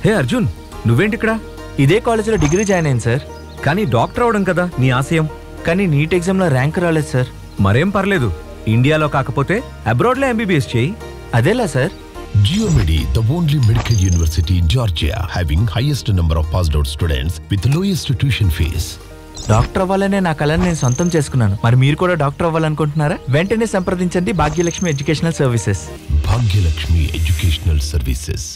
హే అర్జున్, నువ్వేంటిక్కడ? ఇదే కాలేజీలో degree join అయింది సార్. కానీ డాక్టర్ అవడం కదా నీ ఆశయం. కానీ నీట్ ఎగ్జామ్లో ర్యాంక్ రాలేదు సార్. మరేం పర్లేదు, ఇండియాలో కాకపోతే అబ్రాడ్లో ఎంబీబీఎస్ చేయి. అదేలా sir? Geomedi, the only medical university in Georgia, having highest number of passed out students with lowest tuition fees. Doctor అవ్వాలనే నా కళను నేను సొంతం చేసుకున్నాను. మరి మీరు కూడా డాక్టర్ అవ్వాలనుకుంటున్నారా? వెంటనే సంప్రదించండి Bhagyalakshmi Educational services. Bhagyalakshmi Educational services.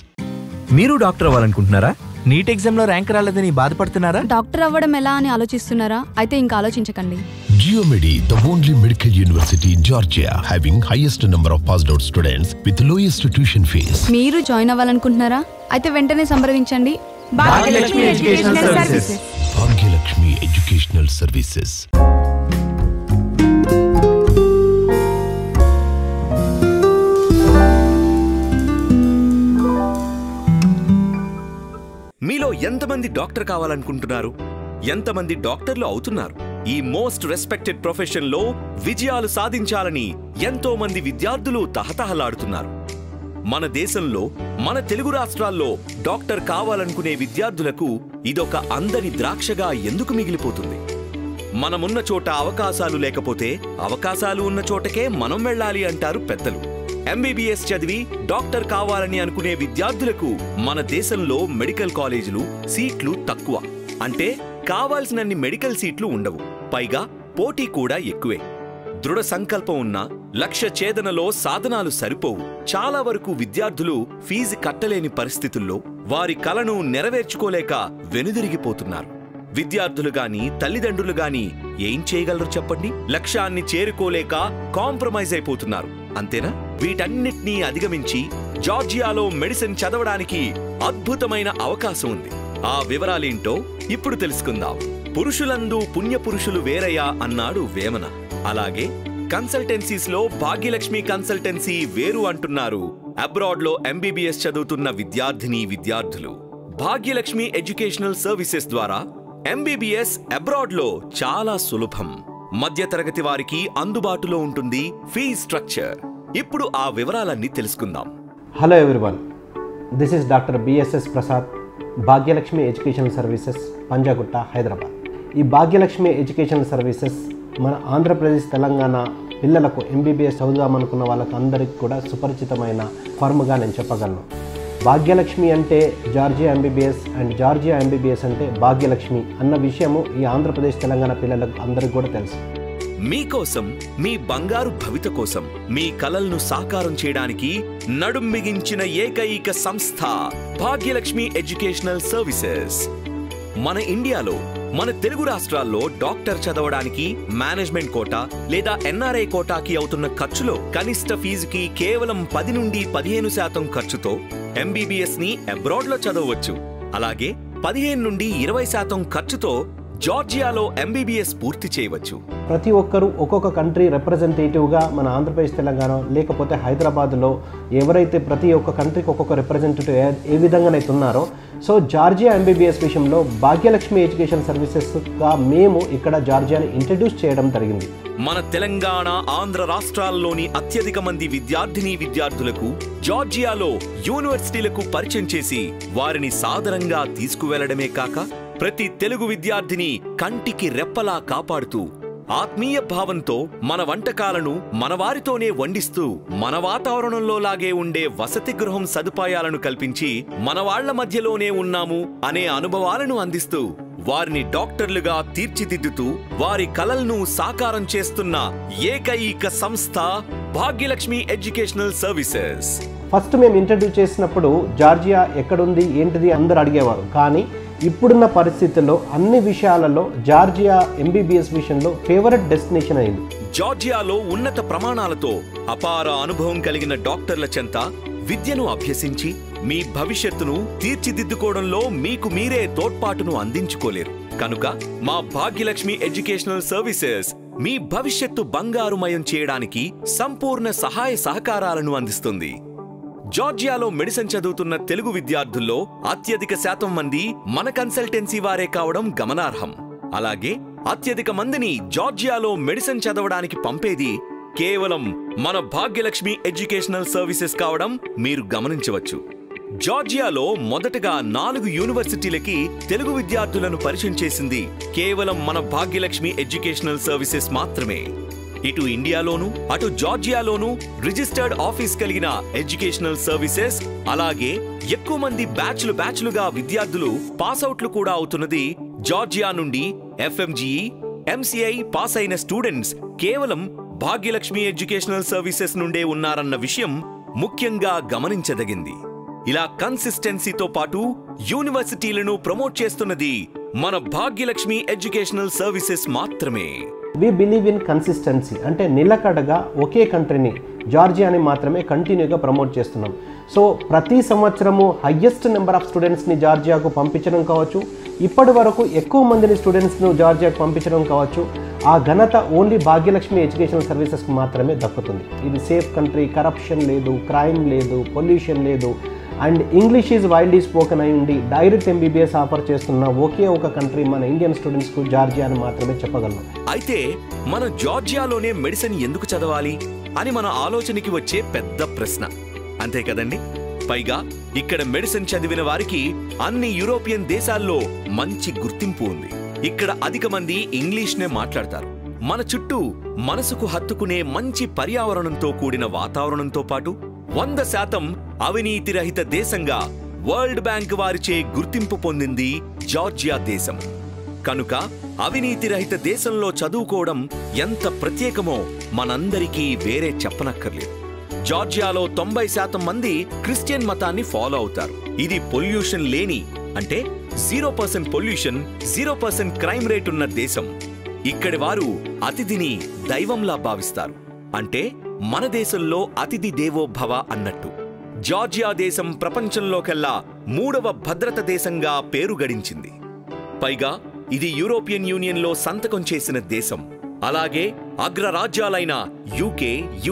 మీరు డాక్టర్ అవ్వాలనుకుంటున్నారా? నీట్ ఎగ్జామ్లో ర్యాంక్ రాలేదని బాధపడుతున్నారా? డాక్టర్ అవ్వడం ఎలా అని ఆలోచిస్తున్నారా? అయితే ఇంకా ఆలోచించకండి. Geomedi, the only medical university in Georgia, having highest number of passed out students with lowest tuition fees. మీరు జాయిన్ అవ్వాలనుకుంటున్నారా? అయితే వెంటనే సంప్రదించండి Bhagyalakshmi Educational services. Bhagyalakshmi Educational services. మీలో ఎంతమంది డాక్టర్ కావాలనుకుంటున్నారు? ఎంతమంది డాక్టర్లు అవుతున్నారు? ఈ మోస్ట్ రెస్పెక్టెడ్ ప్రొఫెషన్ లో విజయాలు సాధించాలని ఎంతో మంది విద్యార్థులు తహతహలాడుతున్నారు. మన దేశంలో, మన తెలుగు రాష్ట్రాల్లో డాక్టర్ కావాలనుకునే విద్యార్థులకు ఇదొక అందని ద్రాక్షగా ఎందుకు మిగిలిపోతుంది? మనమున్న చోట అవకాశాలు లేకపోతే అవకాశాలు ఉన్న చోటకే మనం వెళ్ళాలి అంటారు పెద్దలు. ఎంబీబీఎస్ చదివి డాక్టర్ కావాలని అనుకునే విద్యార్థులకు మన దేశంలో మెడికల్ కాలేజీలు సీట్లు తక్కువ. అంటే కావాల్సినన్ని మెడికల్ సీట్లు ఉండవు. పైగా పోటీ కూడా ఎక్కువే. దృఢ సంకల్పం ఉన్న లక్ష్య ఛేదనలో సాధనాలు సరిపోవు. చాలా వరకు విద్యార్థులు ఫీజు కట్టలేని పరిస్థితుల్లో వారి కలను నెరవేర్చుకోలేక వెనుదిరిగిపోతున్నారు. విద్యార్థులు గాని తల్లిదండ్రులు గాని ఏం చేయగలరు చెప్పండి? లక్ష్యాన్ని చేరుకోలేక కాంప్రమైజ్ అయిపోతున్నారు. అంతేనా? వీటన్నిటినీ అధిగమించి జార్జియాలో మెడిసిన్ చదవడానికి అద్భుతమైన అవకాశం ఉంది. ఆ వివరాలేంటో ఇప్పుడు తెలుసుకుందాం. పురుషులందు పుణ్యపురుషులు వేరయ్యా అన్నాడు వేమన. అలాగే కన్సల్టెన్సీస్ లో భాగ్యలక్ష్మి కన్సల్టెన్సీ వేరు అంటున్నారు అబ్రాడ్ లో ఎంబీబీఎస్ చదువుతున్న విద్యార్థులు. భాగ్యలక్ష్మి ఎడ్యుకేషనల్ సర్వీసెస్ ద్వారా ఎంబీబీఎస్ అబ్రాడ్ లో చాలా సులభం. మధ్యతరగతి వారికి అందుబాటులో ఉంటుంది ఫీజ్ స్ట్రక్చర్. ఇప్పుడు ఆ వివరాలన్నీ తెలుసుకుందాం. Hello everyone, this is doctor BSS Prasad, Bhagyalakshmi Educational services, Panjagutta, Hyderabad. ఈ భాగ్యలక్ష్మి ఎడ్యుకేషనల్ సర్వీసెస్ మన ఆంధ్రప్రదేశ్, తెలంగాణ పిల్లలకు ఎంబీబీఎస్ చదువుదామనుకున్న వాళ్ళకు అందరికీ కూడా సుపరిచితమైన ఫర్మ్గా నేను చెప్పగలను. భాగ్యలక్ష్మి అంటే Georgia MBBS and Georgia MBBS అంటే భాగ్యలక్ష్మి అన్న విషయము ఈ ఆంధ్రప్రదేశ్, తెలంగాణ పిల్లలకు అందరికీ కూడా తెలుసు. మీకోసం, మీ బంగారు భవిత కోసం, మీ కలలను సాకారం చేయడానికి నడుం మిగించిన ఏకైక సంస్థ భాగ్యలక్ష్మి ఎడ్యుకేషనల్ సర్వీసెస్. మన ఇండియాలో, మన తెలుగు రాష్ట్రాల్లో డాక్టర్ చదవడానికి మేనేజ్మెంట్ కోటా లేదా ఎన్ఆర్ఐ కోటాకి అవుతున్న ఖర్చులో కనిష్ట ఫీజుకి కేవలం 10 నుండి 15% ఖర్చుతో ఎంబీబీఎస్ ని అబ్రాడ్ లో చదవచ్చు. అలాగే 15 నుండి 20% ఖర్చుతో జార్జియాలో ఎంబీబీఎస్ పూర్తి చేయవచ్చు. ప్రతి ఒక్కరూ ఒక్కొక్క కంట్రీ రిప్రజెంటేటివ్గా మన ఆంధ్రప్రదేశ్, తెలంగాణ లేకపోతే హైదరాబాద్లో ఎవరైతే ప్రతి ఒక్క కంట్రీకి ఒక్కొక్క రిప్రజెంటేటివ్ ఏ విధంగానైతే ఉన్నారో, సో జార్జియా ఎంబీబీఎస్ విషయంలో భాగ్యలక్ష్మి ఎడ్యుకేషన్ సర్వీసెస్గా మేము ఇక్కడ జార్జియాని ఇంట్రడ్యూస్ చేయడం జరిగింది. మన తెలంగాణ, ఆంధ్ర రాష్ట్రాల్లోని అత్యధిక మంది విద్యార్థులకు జార్జియాలో యూనివర్సిటీలకు పరిచయం చేసి వారిని సాదరంగా తీసుకువెళ్లడమే కాక ప్రతి తెలుగు విద్యార్థిని కంటికి రెప్పలా కాపాడుతూ ఆత్మీయ భావంతో మన వంటకాలను మన వారితోనే వండిస్తూ మన వాతావరణంలో లాగే ఉండే వసతి గృహం సదుపాయాలను కల్పించి మన వాళ్ల మధ్యలోనే ఉన్నాము అనే అనుభవాలను అందిస్తూ వారిని డాక్టర్లుగా తీర్చిదిద్దుతూ వారి కలలను సాకారం చేస్తున్న ఏకైక సంస్థ భాగ్యలక్ష్మి ఎడ్యుకేషనల్ సర్వీసెస్. ఫస్ట్ మేము ఇంట్రడ్యూస్ చేసినప్పుడు జార్జియా ఎక్కడుంది ఏంటిది అందరూ అడిగేవారు. కానీ ఇప్పుడున్న పరిస్థితుల్లో అన్ని విషయాలలో జార్జియా ఎంబీబీఎస్ విషయంలో ఫేవరెట్ డెస్టినేషన్ అయింది. జార్జియాలో ఉన్నత ప్రమాణాలతో అపార అనుభవం కలిగిన డాక్టర్ల చెంత విద్యను అభ్యసించి మీ భవిష్యత్తును తీర్చిదిద్దుకోవడంలో మీకు మీరే తోడ్పాటును అందించుకోలేరు. కనుక మా భాగ్యలక్ష్మి ఎడ్యుకేషనల్ సర్వీసెస్ మీ భవిష్యత్తు బంగారుమయం చేయడానికి సంపూర్ణ సహాయ సహకారాలను అందిస్తుంది. జార్జియాలో మెడిసిన్ చదువుతున్న తెలుగు విద్యార్థుల్లో అత్యధిక శాతం మంది మన కన్సల్టెన్సీ వారే కావడం గమనార్హం. అలాగే అత్యధిక మందిని జార్జియాలో మెడిసిన్ చదవడానికి పంపేది కేవలం మన భాగ్యలక్ష్మి ఎడ్యుకేషనల్ సర్వీసెస్ కావడం మీరు గమనించవచ్చు. జార్జియాలో మొదటగా 4 యూనివర్సిటీలకి తెలుగు విద్యార్థులను పరిచయం చేసింది కేవలం మన భాగ్యలక్ష్మి ఎడ్యుకేషనల్ సర్వీసెస్ మాత్రమే. ఇటు ఇండియాలోను అటు జార్జియాలోను రిజిస్టర్డ్ ఆఫీస్ కలిగిన ఎడ్యుకేషనల్ సర్వీసెస్, అలాగే ఎక్కువ మంది బ్యాచ్లుగా విద్యార్థులు పాస్అవుట్లు కూడా అవుతున్నది జార్జియా నుండి. FMGE, MCI పాస్ అయిన స్టూడెంట్స్ కేవలం భాగ్యలక్ష్మి ఎడ్యుకేషనల్ సర్వీసెస్ నుండే ఉన్నారన్న విషయం ముఖ్యంగా గమనించదగింది. ఇలా కన్సిస్టెన్సీతో పాటు యూనివర్సిటీలను ప్రమోట్ చేస్తున్నది మన భాగ్యలక్ష్మి ఎడ్యుకేషనల్ సర్వీసెస్ మాత్రమే. వి బిలీవ్ ఇన్ కన్సిస్టెన్సీ, అంటే నిలకడగా ఒకే కంట్రీని జార్జియాని మాత్రమే కంటిన్యూగా ప్రమోట్ చేస్తున్నాం. సో ప్రతి సంవత్సరము హయ్యెస్ట్ నెంబర్ ఆఫ్ స్టూడెంట్స్ని జార్జియాకు పంపించడం కావచ్చు, ఇప్పటి వరకు ఎక్కువ మందిని స్టూడెంట్స్ను జార్జియాకు పంపించడం కావచ్చు, ఆ ఘనత ఓన్లీ భాగ్యలక్ష్మి ఎడ్యుకేషనల్ సర్వీసెస్కి మాత్రమే దక్కుతుంది. ఇది సేఫ్ కంట్రీ, కరప్షన్ లేదు, క్రైమ్ లేదు, పొల్యూషన్ లేదు, and English is widely spoken అయి ఉండి డైరెక్ట్ MBBS ఆఫర్ చేస్తున్న ఒకే ఒక కంట్రీ మన ఇండియన్ స్టూడెంట్స్కు జార్జియా అని మాత్రమే చెప్పగలను. అయితే మన జార్జియాలోనే మెడిసిన్ ఎందుకు చదవాలి అని మన ఆలోచనకి వచ్చే పెద్ద ప్రశ్న, అంతే కదండి? పైగా ఇక్కడ మెడిసిన్ చదివిన వారికి అన్ని యూరోపియన్ దేశాల్లో మంచి గుర్తింపు ఉంది. ఇక్కడ అధిక మంది ఇంగ్లీష్నే మాట్లాడతారు. మన చుట్టూ మనసుకు హత్తుకునే మంచి పర్యావరణంతో కూడిన వాతావరణంతో పాటు 100% అవినీతి రహిత దేశంగా వరల్డ్ బ్యాంక్ వారిచే గుర్తింపు పొందింది జార్జియా దేశం. కనుక అవినీతి రహిత దేశంలో చదువుకోవడం ఎంత ప్రత్యేకమో మనందరికీ వేరే చెప్పనక్కర్లేదు. జార్జియాలో 90% మంది క్రిస్టియన్ మతాన్ని ఫాలో అవుతారు. ఇది పొల్యూషన్ లేని, అంటే 0% పొల్యూషన్, 0% క్రైమ్ రేట్ ఉన్న దేశం. ఇక్కడి వారు అతిథిని దైవంలా భావిస్తారు. అంటే మన దేశంలో అతిథి దేవో భవ అన్నట్టు. జార్జియా దేశం ప్రపంచంలోకెల్లా 3వ భద్రత దేశంగా పేరు గడించింది. పైగా ఇది యూరోపియన్ యూనియన్లో సంతకం చేసిన దేశం. అలాగే అగ్రరాజ్యాలైన UK,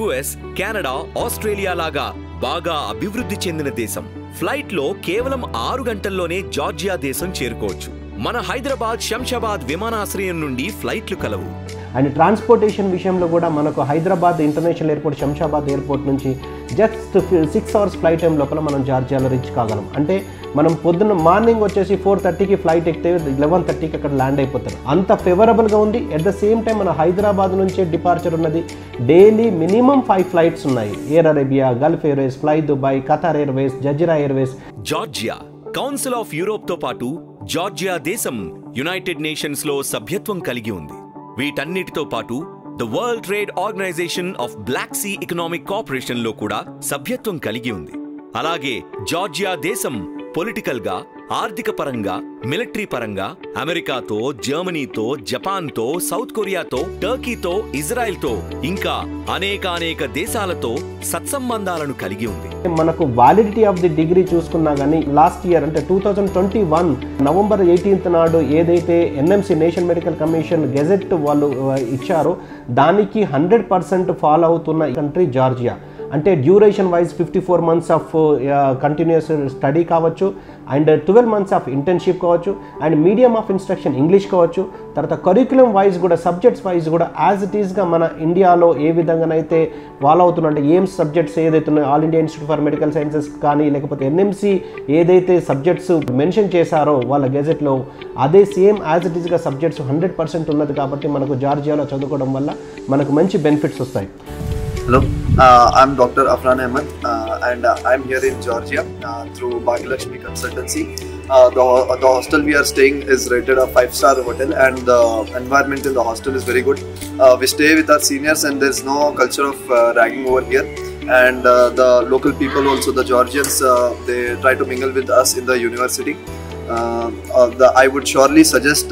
US, కెనడా, ఆస్ట్రేలియా లాగా బాగా అభివృద్ధి చెందిన దేశం. ఫ్లైట్లో కేవలం 6 గంటల్లోనే జార్జియా దేశం చేరుకోవచ్చు. మన హైదరాబాద్, శంషాబాద్ విమానాశ్రయం నుండి ఫ్లైట్లు కలవు. అండ్ ట్రాన్స్పోర్టేషన్ విషయంలో కూడా మనకు Hyderabad international airport, Shamshabad airport నుంచి జస్ట్ 6 అవర్స్ ఫ్లైట్ టైం లోపల మనం జార్జియాలో రీచ్ కాగలం. అంటే మనం పొద్దున్న మార్నింగ్ వచ్చేసి 4:30కి ఫ్లైట్ ఎక్కితే 11:30కి అక్కడ ల్యాండ్ అయిపోతారు. అంత ఫేవరబుల్గా ఉంది. ఎట్ ద సేమ్ టైం మన హైదరాబాద్ నుంచే డిపార్చర్ ఉన్నది. డైలీ మినిమం 5 ఫ్లైట్స్ ఉన్నాయి. Air Arabia, Gulf Airways, Fly Dubai, Qatar Airways, Jazeera Airways. Georgia Council of యూరోప్తో పాటు జార్జియా దేశం యునైటెడ్ నేషన్స్లో సభ్యత్వం కలిగి ఉంది. వీటన్నిటితో పాటు the World Trade Organization of Black Sea Economic Corporation లో కూడా సభ్యత్వం కలిగి ఉంది. అలాగే జార్జియా దేశం పొలిటికల్ గా, ఆర్థిక పరంగా, మిలిటరీ పరంగా అమెరికాతో, జర్మనీతో, జపాన్తో, సౌత్ కొరియాతో, టర్కీతో, ఇజ్రాయెల్తో ఇంకా అనేక దేశాలతో సత్సంబంధాలను కలిగి ఉంది. మనకు వాలిడిటీ ఆఫ్ ది డిగ్రీ చూసుకున్నా కానీ లాస్ట్ ఇయర్ అంటే 2021 నవంబర్ 18th నాడు ఏదైతే NMC national medical commission gazette వాళ్ళు ఇచ్చారో దానికి 100% ఫాలో అవుతున్న కంట్రీ జార్జియా. అంటే duration wise 54 months of continuous study కావచ్చు, అండ్ 12 months ఆఫ్ ఇంటర్న్షిప్ కావచ్చు, and medium of instruction English కావచ్చు. తర్వాత కరిక్యులం వైజ్ కూడా, సబ్జెక్ట్స్ వైజ్ కూడా యాజ్ ఇట్ ఈస్గా మన ఇండియాలో ఏ విధంగానైతే ఫాలో అవుతున్నట్టు ఎయిమ్స్ సబ్జెక్ట్స్ ఏదైతే ఉన్నాయో, all India institute for medical sciences కానీ, లేకపోతే NMC ఏదైతే సబ్జెక్ట్స్ మెన్షన్ చేశారో వాళ్ళ గెజెట్లో, అదే సేమ్ యాజ్ ఇట్ ఈస్గా సబ్జెక్ట్స్ 100% ఉన్నది. కాబట్టి మనకు జార్జియాలో చదువుకోవడం వల్ల మనకు మంచి బెనిఫిట్స్ వస్తాయి. Hello, I'm Dr. Afran Ahmed and I'm here in Georgia through Bhagyalakshmi Consultancy. The hostel we are staying is rated a 5-star hotel and the environment in the hostel is very good. We stay with our seniors and there's no culture of ragging over here. And the local people also, the Georgians, they try to mingle with us in the university. I would surely suggest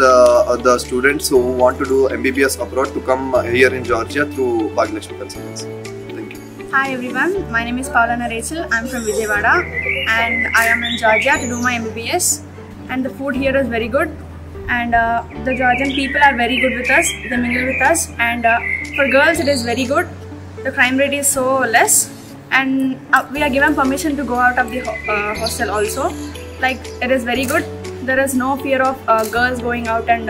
the students who want to do MBBS abroad to come here in Georgia through Bhagyalakshmi Consultancy. Thank you. Hi everyone, my name is Paulana Rachel. I'm from Vijayawada and I am in Georgia to do my MBBS. And the food here is very good. And the Georgian people are very good with us. They mingle with us. And for girls, it is very good. The crime rate is so less. And we are given permission to go out of the hostel also. Like, it is very good. There is no fear of girls going out and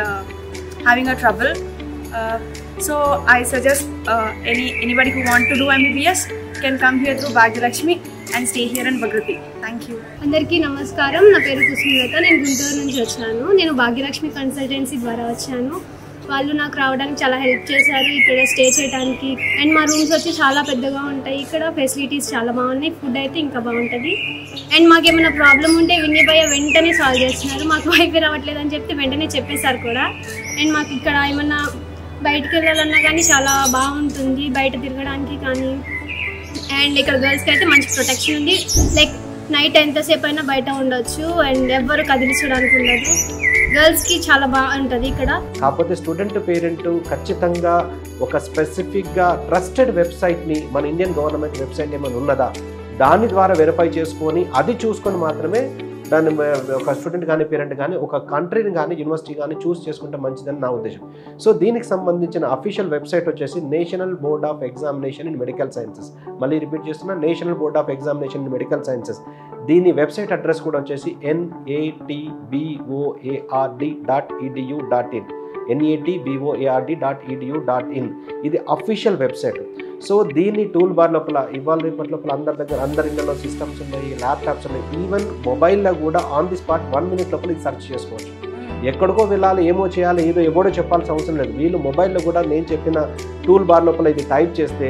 having a trouble. So I suggest anybody who want to do MBBS can come here through Bhagyalakshmi and stay here in Bhagrati. Thank you. అందరికీ నమస్కారం. నా పేరు కుసుమిలత. నేను గుంటూరు నుంచి వచ్చాను. నేను Bhagyalakshmi consultancy ద్వారా వచ్చాను. వాళ్ళు నాకు రావడానికి చాలా హెల్ప్ చేశారు ఇక్కడ స్టే చేయడానికి. అండ్ మా రూమ్స్ వచ్చి చాలా పెద్దగా ఉంటాయి. ఇక్కడ ఫెసిలిటీస్ చాలా బాగున్నాయి. ఫుడ్ అయితే ఇంకా బాగుంటుంది. అండ్ మాకేమైనా ప్రాబ్లం ఉంటే విన్నీభయ్య వెంటనే సాల్వ్ చేస్తున్నారు. మాకు వైఫై రావట్లేదు అని చెప్తే వెంటనే చెప్పేశారు కూడా. అండ్ మాకు ఇక్కడ ఏమన్నా బయటకు వెళ్ళాలన్నా కానీ చాలా బాగుంటుంది, బయట తిరగడానికి కానీ. అండ్ ఇక్కడ గర్ల్స్కి అయితే మంచి ప్రొటెక్షన్ ఉంది. లైక్ నైట్ ఎంతసేపు అయినా బయట ఉండొచ్చు అండ్ ఎవ్వరు కదిలించడానికి ఉండదు. గర్ల్స్కి చాలా బాగుంటుంది ఇక్కడ. కాకపోతే స్టూడెంట్ పేరెంట్ ఖచ్చితంగా ఒక స్పెసిఫిక్గా ట్రస్టెడ్ వెబ్సైట్ని, మన ఇండియన్ గవర్నమెంట్ వెబ్సైట్ ఏమైనా ఉన్నదా దాని ద్వారా వెరిఫై చేసుకొని అది చూసుకొని మాత్రమే దాన్ని ఒక స్టూడెంట్ కానీ పేరెంట్ కానీ ఒక కంట్రీని కానీ యూనివర్సిటీ కానీ చూస్ చేసుకుంటే మంచిదని నా ఉద్దేశం. సో దీనికి సంబంధించిన అఫీషియల్ వెబ్సైట్ వచ్చేసి national board of examination in medical sciences. మళ్ళీ రిపీట్ చేస్తున్నా, national board of examination in medical sciences. దీని వెబ్సైట్ అడ్రస్ కూడా వచ్చేసి natboard.edu.in natboard.edu.in. ఇది అఫీషియల్ వెబ్సైట్. సో దీన్ని టూల్ బార్ లోపల ఇవాళ రేపటి లోపల అందరి ఇళ్ళలో సిస్టమ్స్ ఉన్నాయి, ల్యాప్టాప్స్ ఉన్నాయి. ఈవెన్ మొబైల్లో కూడా ఆన్ ది స్పాట్ 1 minute లోపల ఇది సెర్చ్ చేసుకోవచ్చు. ఎక్కడికో వెళ్ళాలి, ఏమో చేయాలి, ఏదో ఎవడో చెప్పాల్సిన అవసరం లేదు. వీళ్ళు మొబైల్లో కూడా నేను చెప్పిన టూల్ బార్ లోపల ఇది టైప్ చేస్తే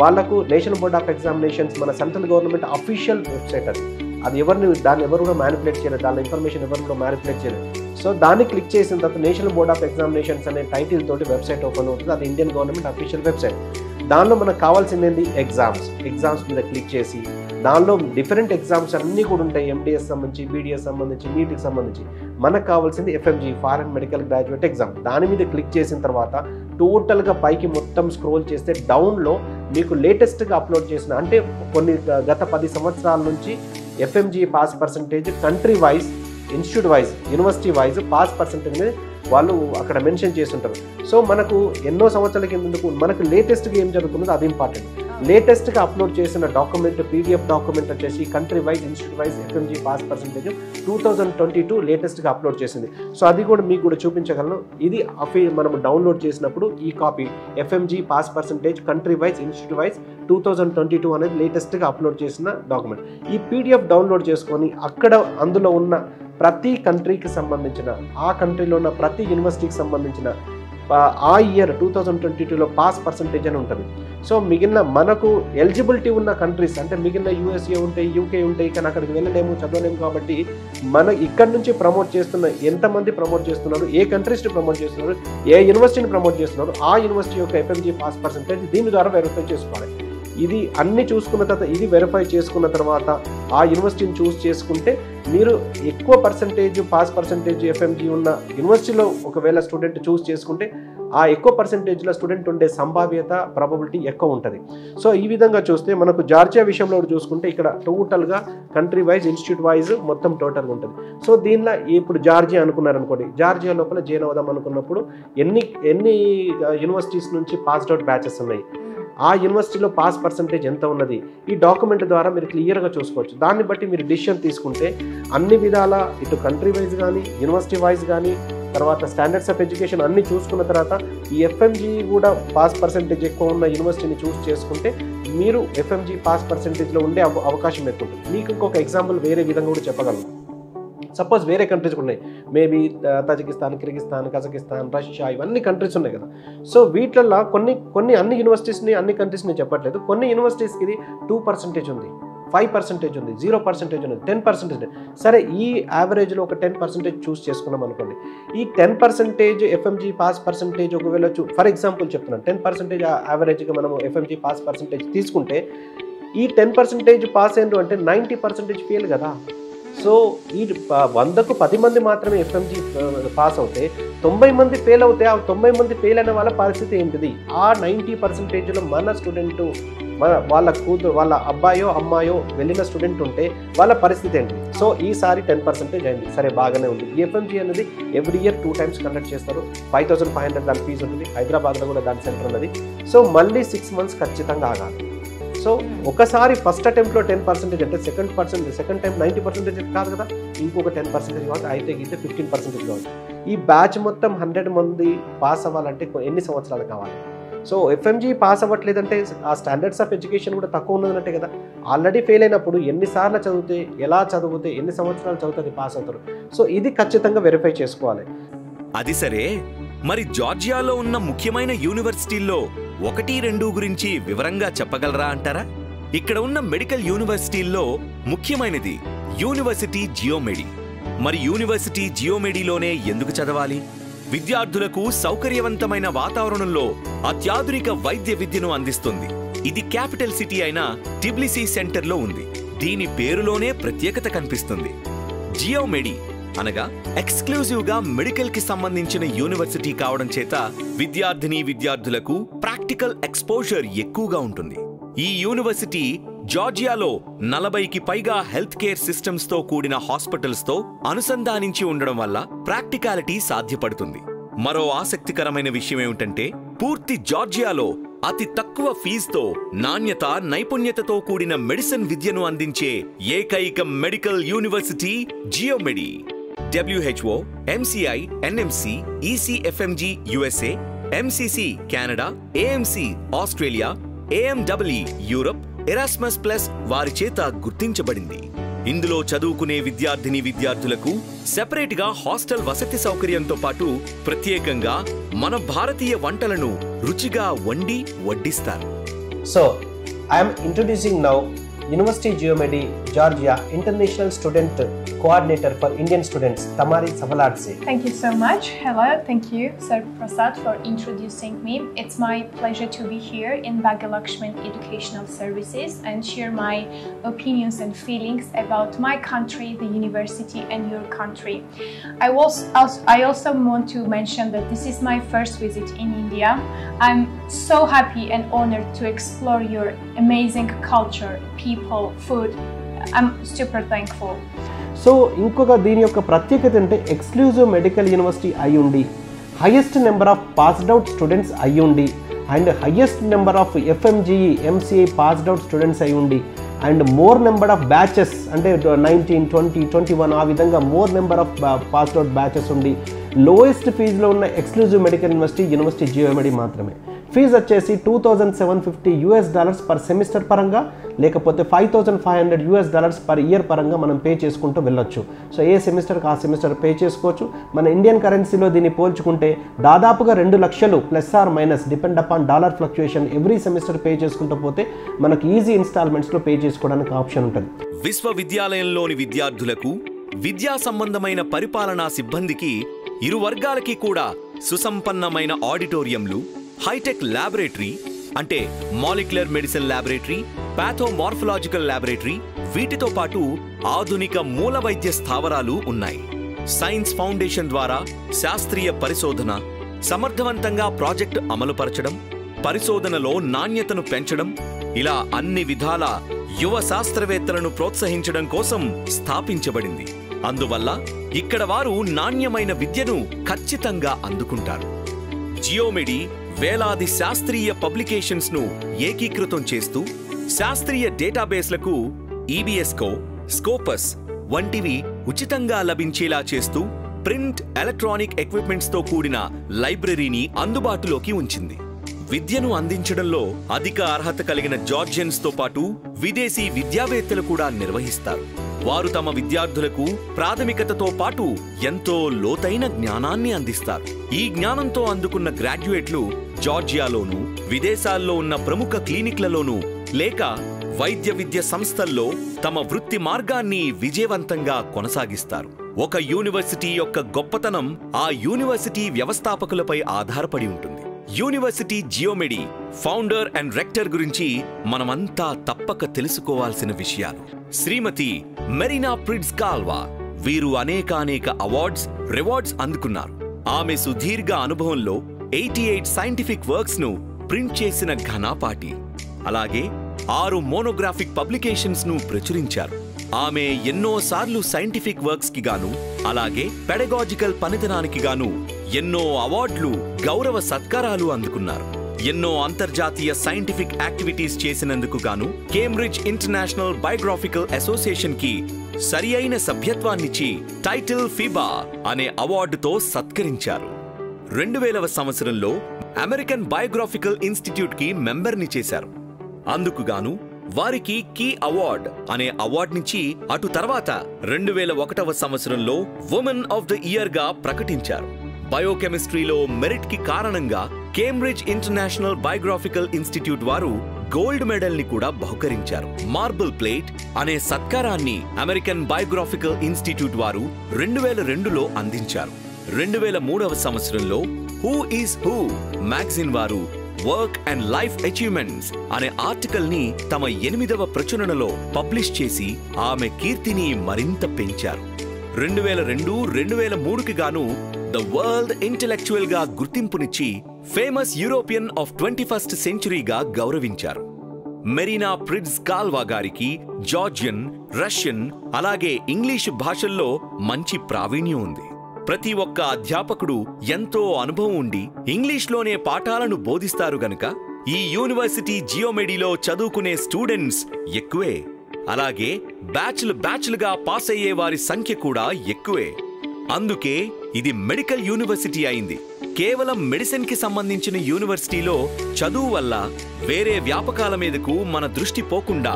వాళ్ళకు నేషనల్ బోర్డ్ ఆఫ్ ఎగ్జామినేషన్స్ మన సెంట్రల్ గవర్నమెంట్ అఫీషియల్ వెబ్సైట్ అది దాన్ని ఎవరు కూడా మ్యానిపులేట్ చేయలేదు, దాని ఇన్ఫర్మేషన్ ఎవరు కూడా మ్యానిపులేట్ చేయలేదు. సో దాన్ని క్లిక్ చేసిన తర్వాత నేషనల్ బోర్డ్ ఆఫ్ ఎగ్జామినేషన్స్ అనే టైటిల్ తోటి వెబ్సైట్ ఓపెన్ అవుతుంది. అది ఇండియన్ గవర్నమెంట్ అఫీషియల్ వెబ్సైట్. దానిలో మనకు కావాల్సింది ఏంటి, ఎగ్జామ్స్ మీద క్లిక్ చేసి దానిలో డిఫరెంట్ ఎగ్జామ్స్ అన్నీ కూడా ఉంటాయి. ఎండిఎస్ సంబంధించి, బీడిఎస్ సంబంధించి, నీట్కి సంబంధించి. మనకు కావాల్సింది FMG foreign medical graduate exam. దాని మీద క్లిక్ చేసిన తర్వాత టోటల్గా పైకి మొత్తం స్క్రోల్ చేస్తే డౌన్లో మీకు లేటెస్ట్గా అప్లోడ్ చేసిన అంటే గత 10 సంవత్సరాల నుంచి FMG pass percentage country wise, institute wise, university wise pass percentage వాళ్ళు అక్కడ మెన్షన్ చేసి ఉంటారు. సో మనకు ఎన్నో సంవత్సరాల కిందకు మనకు లేటెస్ట్గా ఏం జరుగుతుందో అది ఇంపార్టెంట్. లేటెస్ట్గా అప్లోడ్ చేసిన డాక్యుమెంట్ PDF డాక్యుమెంట్ వచ్చేసి country wise, institute wise FMG pass percentage 2022 లేటెస్ట్గా అప్లోడ్ చేసింది. సో అది కూడా మీకు కూడా చూపించగలను. ఇది మనము డౌన్లోడ్ చేసినప్పుడు ఈ copy FMG pass percentage country wise, institute wise 2022 అనేది లేటెస్ట్గా అప్లోడ్ చేసిన డాక్యుమెంట్. ఈ PDF డౌన్లోడ్ చేసుకొని అక్కడ అందులో ఉన్న ప్రతి కంట్రీకి సంబంధించిన, ఆ కంట్రీలో ఉన్న ప్రతి యూనివర్సిటీకి సంబంధించిన ఆ ఇయర్ 2022లో పాస్ పర్సంటేజ్ అని ఉంటుంది. సో మిగిలిన మనకు ఎలిజిబిలిటీ ఉన్న కంట్రీస్ అంటే మిగిలిన USA ఉంటాయి, UK ఉంటాయి, కానీ అక్కడికి వెళ్ళలేము, చదవలేము. కాబట్టి మన ఇక్కడ నుంచి ప్రమోట్ చేస్తున్న ఎంతమంది ప్రమోట్ చేస్తున్నారు, ఏ కంట్రీస్ని ప్రమోట్ చేస్తున్నారు, ఏ యూనివర్సిటీని ప్రమోట్ చేస్తున్నారు, ఆ యూనివర్సిటీ యొక్క FMG పాస్ పర్సంటేజ్ దీని ద్వారా వెరిఫై చేసుకోవాలి. ఇది అన్ని చూసుకున్న తర్వాత, ఇది వెరిఫై చేసుకున్న తర్వాత ఆ యూనివర్సిటీని చూస్ చేసుకుంటే మీరు ఎక్కువ పర్సంటేజ్ పాస్ పర్సంటేజ్ FMG ఉన్న యూనివర్సిటీలో ఒకవేళ స్టూడెంట్ చూస్ చేసుకుంటే ఆ ఎక్కువ పర్సంటేజ్లో స్టూడెంట్ ఉండే సంభావ్యత, ప్రాబబిలిటీ ఎక్కువ ఉంటుంది. సో ఈ విధంగా చూస్తే మనకు జార్జియా విషయంలో చూసుకుంటే ఇక్కడ టోటల్గా కంట్రీ వైజ్, ఇన్స్టిట్యూట్ వైజ్ మొత్తం టోటల్గా ఉంటుంది. సో దీనిలో ఇప్పుడు జార్జియా అనుకున్నారనుకోండి, జార్జియా లోపల జైనవదం అనుకున్నప్పుడు ఎన్ని యూనివర్సిటీస్ నుంచి పాస్డ్ అవుట్ బ్యాచెస్ ఉన్నాయి, ఆ యూనివర్సిటీలో పాస్ పర్సంటేజ్ ఎంత ఉన్నది, ఈ డాక్యుమెంట్ ద్వారా మీరు క్లియర్గా చూసుకోవచ్చు. దాన్ని బట్టి మీరు డిసిషన్ తీసుకుంటే అన్ని విధాల ఇటు కంట్రీ వైజ్ కానీ, యూనివర్సిటీ వైజ్ కానీ, తర్వాత స్టాండర్డ్స్ ఆఫ్ ఎడ్యుకేషన్ అన్నీ చూసుకున్న తర్వాత ఈ FMG కూడా పాస్ పర్సంటేజ్ ఎక్కువ ఉన్న యూనివర్సిటీని చూస్ చేసుకుంటే మీరు FMG పాస్ పర్సంటేజ్లో ఉండే అవకాశం ఎక్కువ ఉంటుంది. మీకు ఇంకొక ఎగ్జాంపుల్ వేరే విధంగా కూడా చెప్పగలను. సపోజ్ వేరే కంట్రీస్ ఉన్నాయి, maybe Tajikistan, Kyrgyzstan, Kazakhstan, Russia, ఇవన్నీ కంట్రీస్ ఉన్నాయి కదా. సో వీటిల్లో కొన్ని అన్ని యూనివర్సిటీస్ని, అన్ని కంట్రీస్ని చెప్పట్లేదు. కొన్ని యూనివర్సిటీస్కి ఇది 2% ఉంది, 5% ఉంది, 0% ఉంది, 10%. సరే, ఈ యావరేజ్లో ఒక 10% చూస్ చేసుకున్నాం అనుకోండి. ఈ 10% FMG పాస్ పర్సంటేజ్ ఒకవేళ ఫర్ ఎగ్జాంపుల్ చెప్తున్నాను, 10% యావరేజ్గా మనము FMG పాస్ పర్సంటేజ్ తీసుకుంటే ఈ 10% పాస్ అయింది అంటే 90% ఫెయిల్ కదా. సో ఈ 100కు 10 మంది మాత్రమే FMG పాస్ అవుతే 90 మంది ఫెయిల్ అవుతే ఆ 90 మంది ఫెయిల్ అయిన వాళ్ళ పరిస్థితి ఏంటిది? ఆ 90%లో మన స్టూడెంట్, వాళ్ళ కూతురు, వాళ్ళ అబ్బాయో అమ్మాయో వెళ్ళిన స్టూడెంట్ ఉంటే వాళ్ళ పరిస్థితి ఏంటి? సో ఈసారి 10% అయింది, సరే బాగానే ఉంది. ఈ FMG అనేది ఎవ్రీ ఇయర్ 2 times కండక్ట్ చేస్తారు. 5500 దాని ఫీజు ఉంటుంది. హైదరాబాద్లో కూడా దాని సెంటర్ ఉన్నది. సో మళ్ళీ 6 months ఖచ్చితంగా ఆగాలి. సో ఒకసారి ఫస్ట్ అటెంప్ట్లో 10% అంటే సెకండ్ టైం 90% కాదు కదా, ఇంకొక 10% కాబట్టి అయితే గీతే 15% కావాలి. ఈ బ్యాచ్ మొత్తం 100 మంది పాస్ అవ్వాలంటే ఎన్ని సంవత్సరాలు కావాలి? సో FMG పాస్ అవ్వట్లేదంటే ఆ స్టాండర్డ్స్ ఆఫ్ ఎడ్యుకేషన్ కూడా తక్కువ ఉన్నదంటే కదా. ఆల్రెడీ ఫెయిల్ అయినప్పుడు ఎన్నిసార్లు చదివితే, ఎలా చదివితే, ఎన్ని సంవత్సరాలు చదివితే పాస్ అవుతారు. సో ఇది ఖచ్చితంగా వెరిఫై చేసుకోవాలి. అది సరే, మరి జార్జియాలో ఉన్న ముఖ్యమైన యూనివర్సిటీల్లో 1-2 గురించి వివరంగా చెప్పగలరా అంటారా? ఇక్కడ ఉన్న మెడికల్ యూనివర్సిటీల్లో ముఖ్యమైనది యూనివర్సిటీ జియోమెడి. మరి యూనివర్సిటీ జియోమెడిలోనే ఎందుకు చదవాలి? విద్యార్థులకు సౌకర్యవంతమైన వాతావరణంలో అత్యాధునిక వైద్య విద్యను అందిస్తుంది. ఇది క్యాపిటల్ సిటీ అయిన టిబ్లిసీ సెంటర్లో ఉంది. దీని పేరులోనే ప్రత్యేకత కనిపిస్తుంది. జియోమెడి అనగా ఎక్స్క్లూజివ్ గా మెడికల్ కి సంబంధించిన యూనివర్సిటీ కావడం చేత విద్యార్థులకు ప్రాక్టికల్ ఎక్స్పోజర్ ఎక్కువగా ఉంటుంది. ఈ యూనివర్సిటీ జార్జియాలో 40కి పైగా హెల్త్ కేర్ సిస్టమ్స్ తో కూడిన హాస్పిటల్స్ తో అనుసంధానించి ఉండడం వల్ల ప్రాక్టికాలిటీ సాధ్యపడుతుంది. మరో ఆసక్తికరమైన విషయం ఏమిటంటే, పూర్తి జార్జియాలో అతి తక్కువ ఫీజుతో నాణ్యత, నైపుణ్యతతో కూడిన మెడిసిన్ విద్యను అందించే ఏకైక medical university Geomedi. WHO, MCI, NMC, ECFMG USA, MCC Canada, AMC Australia, AMEE Europe, Erasmus plus వారి చేత గుర్తించబడింది. ఇందులో చదువుకునే విద్యార్థులకు సెపరేట్ గా హాస్టల్ వసతి సౌకర్యంతో పాటు ప్రత్యేకంగా మన భారతీయ వంటలను రుచిగా వండి వడ్డిస్తారు. So I'm introducing now University Geomedi, Georgia, International Student Coordinator for Indian Students, Tamari Savaladze. Thank you so much. Hello, thank you, Sir Prasad, for introducing me. It's my pleasure to be here in Bhagyalakshmi Educational Services and share my opinions and feelings about my country, the university, and your country. I also want to mention that this is my first visit in India. I'm so happy and honored to explore your amazing culture, people, food. I'm super thankful. So ఇంకొక దీని యొక్క ప్రత్యేకత అంటే exclusive medical university అయ్యుండి, highest number of passed out students అయ్యుండి, and highest number of FMGE, MCI passed out students అయ్యుండి, and more number of batches అంటే 19, 20, 21 ఆ విధంగా more number of passed out batches ఉండి, లోయెస్ట్ ఫీజులో ఉన్న ఎక్స్క్లూజివ్ మెడికల్ యూనివర్సిటీ జియోమెడి మాత్రమే. ఫీజు వచ్చేసి $2,750 పర్ సెమిస్టర్ పరంగా, లేకపోతే $5,500 పర్ ఇయర్ పరంగా మనం పే చేసుకుంటూ వెళ్ళొచ్చు. సో ఏ సెమిస్టర్కి ఆ సెమిస్టర్ పే చేసుకోవచ్చు. మన ఇండియన్ కరెన్సీలో దీన్ని పోల్చుకుంటే దాదాపుగా 2 లక్షలు plus or minus depend upon dollar fluctuation every semester pay చేసుకుంటూ పోతే మనకు ఈజీ ఇన్స్టాల్మెంట్స్లో పే చేసుకోవడానికి ఆప్షన్ ఉంటుంది. విశ్వవిద్యాలయంలోని విద్యార్థులకు, విద్యా సంబంధమైన పరిపాలనా సిబ్బందికి ఇరు వర్గాలకి కూడా సుసంపన్నమైన ఆడిటోరియంలు, హైటెక్ ల్యాబొరేటరీ అంటే మాలిక్యులర్ మెడిసిన్ ల్యాబొరేటరీ, పాథోమార్ఫలాజికల్ ల్యాబొరేటరీ, వీటితో పాటు ఆధునిక మూల వైద్య స్థావరాలు ఉన్నాయి. సైన్స్ ఫౌండేషన్ ద్వారా శాస్త్రీయ పరిశోధన, సమర్థవంతంగా ప్రాజెక్టు అమలుపరచడం, పరిశోధనలో నాణ్యతను పెంచడం, ఇలా అన్ని విధాల యువ శాస్త్రవేత్తలను ప్రోత్సహించడం కోసం స్థాపించబడింది. అందువల్ల ఇక్కడ వారు నాణ్యమైన విద్యను ఖచ్చితంగా అందుకుంటారు. జియోమెడి వేలాది శాస్త్రీయ పబ్లికేషన్స్ ను ఏకీకృతం చేస్తూ శాస్త్రీయ డేటాబేస్లకు EBSCO, స్కోపస్ వంటివి ఉచితంగా లభించేలా చేస్తూ ప్రింట్, ఎలక్ట్రానిక్ ఎక్విప్మెంట్స్ తో కూడిన లైబ్రరీని అందుబాటులోకి ఉంచింది. విద్యను అందించడంలో అధిక అర్హత కలిగిన జార్జియన్స్ తో పాటు విదేశీ విద్యావేత్తలు కూడా నిర్వహిస్తారు. వారు తమ విద్యార్థులకు ప్రాథమికతతో పాటు ఎంతో లోతైన జ్ఞానాన్ని అందిస్తారు. ఈ జ్ఞానంతో అందుకున్న గ్రాడ్యుయేట్లు జార్జియాలోనూ, విదేశాల్లో ఉన్న ప్రముఖ క్లినిక్లలోనూ లేక వైద్య విద్య సంస్థల్లో తమ వృత్తి మార్గాన్ని విజయవంతంగా కొనసాగిస్తారు. ఒక యూనివర్సిటీ యొక్క గొప్పతనం ఆ యూనివర్సిటీ వ్యవస్థాపకులపై ఆధారపడి ఉంటుంది. యూనివర్సిటీ జియోమెడి ఫౌండర్ అండ్ రెక్టర్ గురించి మనమంతా తప్పక తెలుసుకోవాల్సిన విషయాలు. శ్రీమతి మెరీనా ప్రిడ్స్ కాల్వా. వీరు అనేక అవార్డ్స్, రివార్డ్స్ అందుకున్నారు. ఆమె సుదీర్ఘ అనుభవంలో 88 సైంటిఫిక్ వర్క్స్ ను ప్రింట్ చేసిన ఘనాపాటి. అలాగే 6 మోనోగ్రాఫిక్ పబ్లికేషన్స్ ను ప్రచురించారు. ఆమె ఎన్నోసార్లు సైంటిఫిక్ వర్క్స్ కి గాను, అలాగే పెడగాజికల్ పనితనానికి గాను ఎన్నో అవార్డులు, గౌరవ సత్కారాలు అందుకున్నారు. ఎన్నో అంతర్జాతీయ సైంటిఫిక్ యాక్టివిటీస్ చేసినందుకు గాను కేంబ్రిడ్జ్ ఇంటర్నేషనల్ బయోగ్రాఫికల్ అసోసియేషన్ కి సరి అయిన సభ్యత్వాన్నిచ్చి టైటిల్ ఫిబా అనే అవార్డుతో సత్కరించారు. 2000వ సంవత్సరంలో అమెరికన్ బయోగ్రాఫికల్ ఇన్స్టిట్యూట్ కి మెంబర్ని చేశారు. అందుకుగాను వారికి కీ అవార్డ్ అనే అవార్డునిచ్చి అటు తర్వాత 2001వ సంవత్సరంలో వుమెన్ ఆఫ్ ద ఇయర్ గా ప్రకటించారు. బయోకెమిస్ట్రీలో మెరిట్ కి కారణంగా కేంబ్రిడ్జ్ ఇంటర్నేషనల్ బయోగ్రాఫికల్ ఇన్స్టిట్యూట్ వారు గోల్డ్ మెడల్ ని కూడా బహుకరించారు. మార్బుల్ ప్లేట్ అనే సత్కారాన్ని అమెరికన్ బయోగ్రాఫికల్ ఇన్స్టిట్యూట్ వారు 2002లో అందించారు. 2003వ సంవత్సరంలో హూ ఈజ్ హూ మ్యాగజైన్ వారు వర్క్ అండ్ లైఫ్ అచీవ్మెంట్స్ అనే ఆర్టికల్ ని తమ 8వ ప్రచురణలో పబ్లిష్ చేసి ఆమె కీర్తిని మరింత పెంచారు. 2002-2003కి గాను ద వరల్డ్ ఇంటెలెక్చువల్ గా గుర్తింపునిచ్చి ఫేమస్ యూరోపియన్ ఆఫ్ 21st సెంచురీగా గౌరవించారు. మెరీనా ప్రిట్జ్కాల్వా గారికి జార్జియన్, రష్యన్ అలాగే ఇంగ్లీషు భాషల్లో మంచి ప్రావీణ్యం ఉంది. ప్రతి ఒక్క అధ్యాపకుడు ఎంతో అనుభవం ఉండి ఇంగ్లీష్లోనే పాఠాలను బోధిస్తారు గనుక ఈ యూనివర్సిటీ జియోమెడీలో చదువుకునే స్టూడెంట్స్ ఎక్కువే. అలాగే బ్యాచ్లుగా పాస్ అయ్యే వారి సంఖ్య కూడా ఎక్కువే. అందుకే ఇది మెడికల్ యూనివర్సిటీ అయింది. కేవలం మెడిసిన్ కి సంబంధించిన యూనివర్సిటీలో చదువు వల్ల వేరే వ్యాపకాల మీదకు మన దృష్టి పోకుండా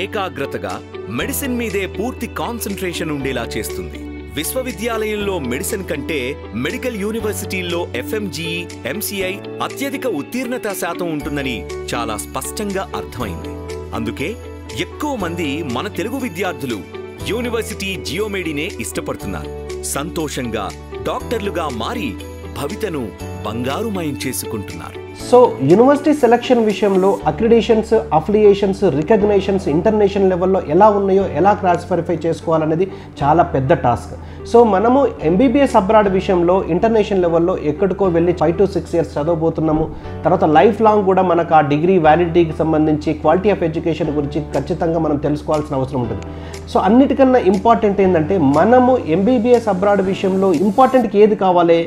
ఏకాగ్రతగా మెడిసిన్ మీదే పూర్తి కాన్సంట్రేషన్ ఉండేలా చేస్తుంది. విశ్వవిద్యాలయంలో మెడిసిన్ కంటే మెడికల్ యూనివర్సిటీల్లో ఎఫ్ఎంజీ, ఎంసీఐ అత్యధిక ఉత్తీర్ణతా శాతం ఉంటుందని చాలా స్పష్టంగా అర్థమైంది. అందుకే ఎక్కువ మంది మన తెలుగు విద్యార్థులు యూనివర్సిటీ జియోమెడీనే ఇష్టపడుతున్నారు. సంతోషంగా డాక్టర్లుగా మారి భవితను బంగారుమయం చేసుకుంటున్నారు. సో యూనివర్సిటీ సెలక్షన్ విషయంలో అక్రిడేషన్స్, అఫిలియేషన్స్, రికగ్నేషన్స్ ఇంటర్నేషనల్ లెవెల్లో ఎలా ఉన్నాయో ఎలా క్రాస్ వెరిఫై చేసుకోవాలనేది చాలా పెద్ద టాస్క్. సో మనము ఎంబీబీఎస్ అబ్రాడ్ విషయంలో ఇంటర్నేషనల్ లెవెల్లో ఎక్కడికో వెళ్ళి 5 to 6 years చదవబోతున్నాము. తర్వాత లైఫ్ లాంగ్ కూడా మనకు ఆ డిగ్రీ వ్యాలిడిటీకి సంబంధించి క్వాలిటీ ఆఫ్ ఎడ్యుకేషన్ గురించి ఖచ్చితంగా మనం తెలుసుకోవాల్సిన అవసరం ఉంటుంది. సో అన్నిటికన్నా ఇంపార్టెంట్ ఏంటంటే మనము ఎంబీబీఎస్ అబ్రాడ్ విషయంలో ఇంపార్టెంట్కి ఏది కావాలి?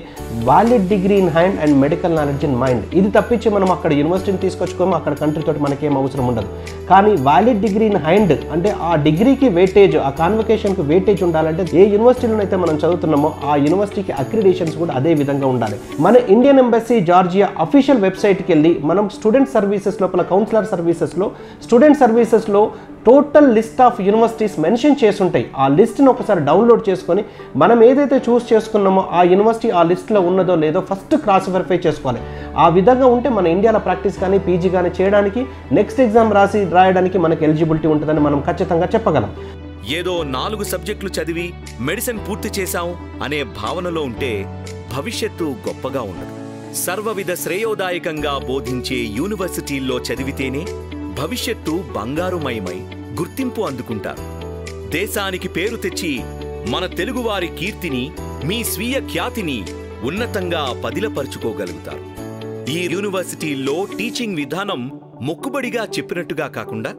Valid degree in hand and medical knowledge in mind. ఇది తప్పించి మనం అక్కడ యూనివర్సిటీని తీసుకొచ్చుకోము, అక్కడ కంట్రీతో మనకేం అవసరం ఉండదు. కానీ వ్యాలిడ్ డిగ్రీ ఇన్ హ్యాండ్ అంటే ఆ డిగ్రీకి వెయిటేజ్, ఆ కాన్వకేషన్కి వెయిటేజ్ ఉండాలంటే ఏ యూనివర్సిటీలో అయితే మనం చదువుతున్నామో ఆ యూనివర్సిటీకి అక్రిడేషన్స్ కూడా అదే విధంగా ఉండాలి. మన ఇండియన్ ఎంబసీ జార్జియా అఫీషియల్ వెబ్సైట్కి వెళ్ళి మనం స్టూడెంట్ సర్వీసెస్ లోపల కౌన్సిలర్ సర్వీసెస్లో స్టూడెంట్ సర్వీసెస్లో total list of universities mention చేసి ఉంటాయి. ఆ లిస్ట్ని ఒకసారి డౌన్లోడ్ చేసుకొని మనం ఏదైతే చూస్ చేసుకున్నామో ఆ యూనివర్సిటీ ఆ లిస్ట్లో ఉన్నదో లేదో ఫస్ట్ క్రాస్ వెరిఫై చేసుకోవాలి. ఆ విధంగా ఉంటే మన ఇండియాలో ప్రాక్టీస్ కానీ పీజీ కానీ చేయడానికి నెక్స్ట్ ఎగ్జామ్ రాయడానికి మనకు ఎలిజిబిలిటీ ఉంటుందని మనం ఖచ్చితంగా చెప్పగలం. ఏదో 4 సబ్జెక్టులు చదివి మెడిసిన్ పూర్తి చేశాం అనే భావనలో ఉంటే భవిష్యత్తు గొప్పగా ఉండదు. సర్వవిధ శ్రేయోదాయకంగా బోధించే యూనివర్సిటీల్లో చదివితేనే భవిష్యత్తు బంగారుమయమై గుర్తింపు అందుకుంటారు. దేశానికి పేరు తెచ్చి మన తెలుగువారి కీర్తిని, మీ స్వీయ ఖ్యాతిని ఉన్నతంగా పదిలపరుచుకోగలుగుతారు. ఈ యూనివర్సిటీల్లో టీచింగ్ విధానం మొక్కుబడిగా చెప్పినట్టుగా కాకుండా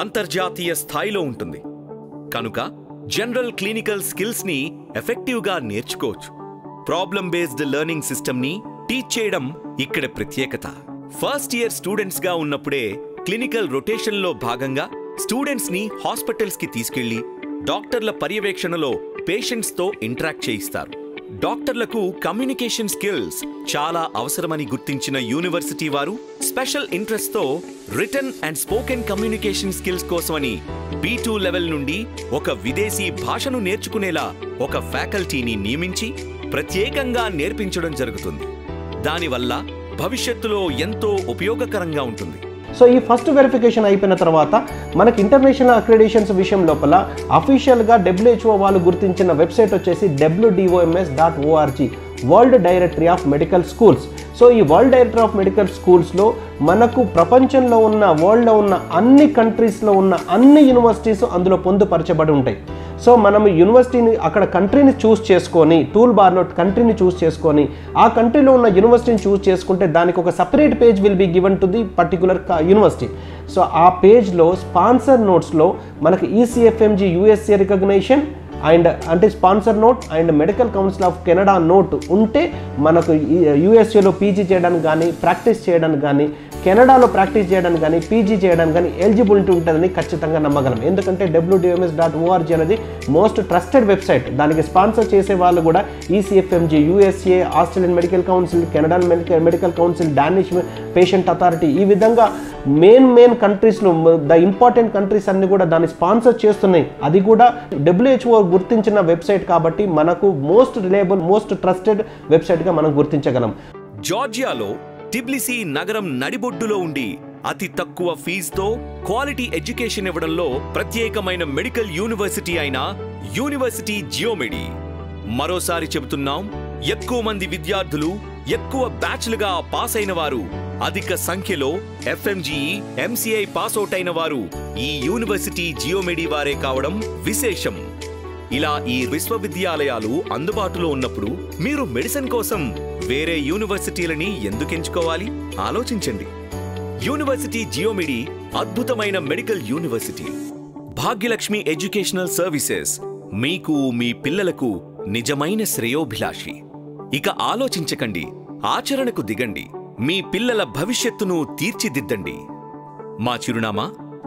అంతర్జాతీయ స్థాయిలో ఉంటుంది. కనుక జనరల్ క్లినికల్ స్కిల్స్ ని ఎఫెక్టివ్గా నేర్చుకోవచ్చు. ప్రాబ్లం బేస్డ్ లెర్నింగ్ సిస్టమ్ ని టీచ్ చేయడం ఇక్కడ ప్రత్యేకత. ఫస్ట్ ఇయర్ స్టూడెంట్స్ గా ఉన్నప్పుడే క్లినికల్ రొటేషన్లో భాగంగా స్టూడెంట్స్ ని హాస్పిటల్స్ కి తీసుకెళ్లి డాక్టర్ల పర్యవేక్షణలో పేషెంట్స్ తో ఇంటరాక్ట్ చేయిస్తారు. డాక్టర్లకు కమ్యూనికేషన్ స్కిల్స్ చాలా అవసరమని గుర్తించిన యూనివర్సిటీ వారు స్పెషల్ ఇంట్రెస్ట్ తో written and spoken communication skills కోసమని B2 లెవెల్ నుండి ఒక విదేశీ భాషను నేర్చుకునేలా ఒక ఫ్యాకల్టీని నియమించి ప్రత్యేకంగా నేర్పించడం జరుగుతుంది. దానివల్ల భవిష్యత్తులో ఎంతో ఉపయోగకరంగా ఉంటుంది. సో ఈ ఫస్ట్ వెరిఫికేషన్ అయిపోయిన తర్వాత మనకి ఇంటర్నేషనల్ అక్రిడేషన్స్ విషయం లోపల అఫీషియల్గా WHO వాళ్ళు గుర్తించిన వెబ్సైట్ వచ్చేసి WDOMS.org, world directory of medical schools. So ఈ వరల్డ్ డైరెక్టరీ ఆఫ్ మెడికల్ స్కూల్స్లో మనకు ప్రపంచంలో ఉన్న వరల్డ్లో ఉన్న అన్ని కంట్రీస్లో ఉన్న అన్ని యూనివర్సిటీస్ అందులో పొందుపరచబడి ఉంటాయి. సో మనం యూనివర్సిటీని అక్కడ కంట్రీని చూస్ చేసుకొని టూల్ బార్లో కంట్రీని చూస్ చేసుకొని ఆ కంట్రీలో ఉన్న యూనివర్సిటీని చూస్ చేసుకుంటే దానికి ఒక separate page will be given to the particular university. So ఆ పేజ్లో స్పాన్సర్ నోట్స్లో మనకి ECFMG USA రికగ్నేషన్ అండ్ అంటే sponsor note and medical council of Canada note ఉంటే మనకు యూఎస్ఏలో పీజీ చేయడానికి కానీ ప్రాక్టీస్ చేయడానికి కానీ కెనడాలో ప్రాక్టీస్ చేయడానికి కానీ పీజీ చేయడానికి కానీ ఎలిజిబిలిటీ ఉంటుందని ఖచ్చితంగా నమ్మగలం. ఎందుకంటే WDMS.org అనేది మోస్ట్ ట్రస్టెడ్ వెబ్సైట్. దానికి స్పాన్సర్ చేసే వాళ్ళు కూడా ECFMG, USA, Australian medical council, Canadian medical council, Danish patient authority, ఈ విధంగా మెయిన్ కంట్రీస్లో ద ఇంపార్టెంట్ కంట్రీస్ అన్ని కూడా దాన్ని స్పాన్సర్ చేస్తున్నాయి. అది కూడా WHO గుర్తించిన వెబ్సైట్ కాబట్టి మనకు మోస్ట్ రిలయబుల్, మోస్ట్ ట్రస్టెడ్ వెబ్సైట్గా మనం గుర్తించగలం. జార్జియాలో టిబ్లిసీ నగరం నడిబొడ్డులో ఉండి అతి తక్కువ ఫీజుతో క్వాలిటీ ఎడ్యుకేషన్ ఇవ్వడంలో ప్రత్యేకమైన మెడికల్ యూనివర్సిటీ అయిన యూనివర్సిటీ జియోమెడి. మరోసారి చెబుతున్నాం, ఎక్కువ మంది విద్యార్థులు, ఎక్కువ బ్యాచ్లుగా పాస్ అయిన వారు, అధిక సంఖ్యలో FMGE, MCI పాస్అవుట్ అయిన వారు ఈ యూనివర్సిటీ జియోమెడి వారే కావడం విశేషం. ఇలా ఈ విశ్వవిద్యాలయాలు అందుబాటులో ఉన్నప్పుడు మీరు మెడిసిన్ కోసం వేరే యూనివర్సిటీలని ఎందుకు ఎంచుకోవాలి? ఆలోచించండి. యూనివర్సిటీ జియోమెడి అద్భుతమైన medical university. Bhagyalakshmi Educational services మీకు, మీ పిల్లలకు నిజమైన శ్రేయోభిలాషి. ఇక ఆలోచించకండి, ఆచరణకు దిగండి. మీ పిల్లల భవిష్యత్తును తీర్చిదిద్దండి. మా చిరునామా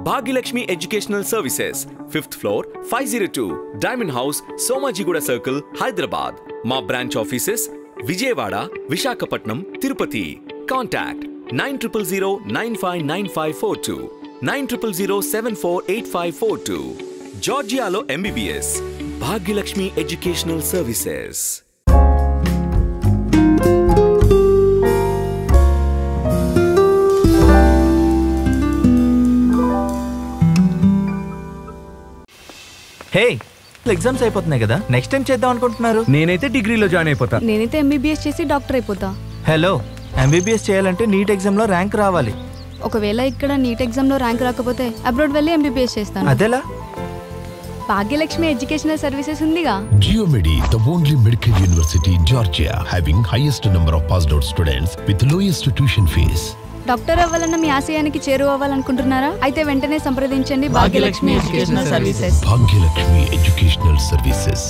Bhagyalakshmi Educational Services, 5th floor, 502 Diamond House, Somajiguda circle, Hyderabad. మా branch offices Vijayawada, Visakhapatnam, Tirupati. Contact 9009599542, 9000748542. జార్జియాలో MBBS. Bhagyalakshmi Educational Services. Hey, exams అయిపోతున్నాయి కదా, నెక్స్ట్ టైం చేద్దాం అనుకుంటున్నారు? నేనైతే డిగ్రీలో జాయిన్ అయిపోతా. నేనైతే MBBS చేసి డాక్టర్ అయిపోతా. హలో, MBBS చేయాలంటే నీట్ ఎగ్జామ్లో ర్యాంక్ రావాలి. ఒకవేళ ఇక్కడ నీట్ ఎగ్జామ్లో ర్యాంక్ రాకపోతే అబ్రాడ్ వెళ్ళి MBBS చేస్తాను. అదెలా? భాగ్యలక్ష్మి ఎడ్యుకేషనల్ సర్వీసెస్ ఉందిగా. Geomedi, the only medical university in Georgia, having highest number of passed out students with lowest tuition fees. Doctor అవ్వాలన్న మీ ఆశయానికి చేరువవ్వాలనుకుంటున్నారా? అయితే వెంటనే సంప్రదించండి Bhagyalakshmi Educational Services. Bhagyalakshmi Educational Services.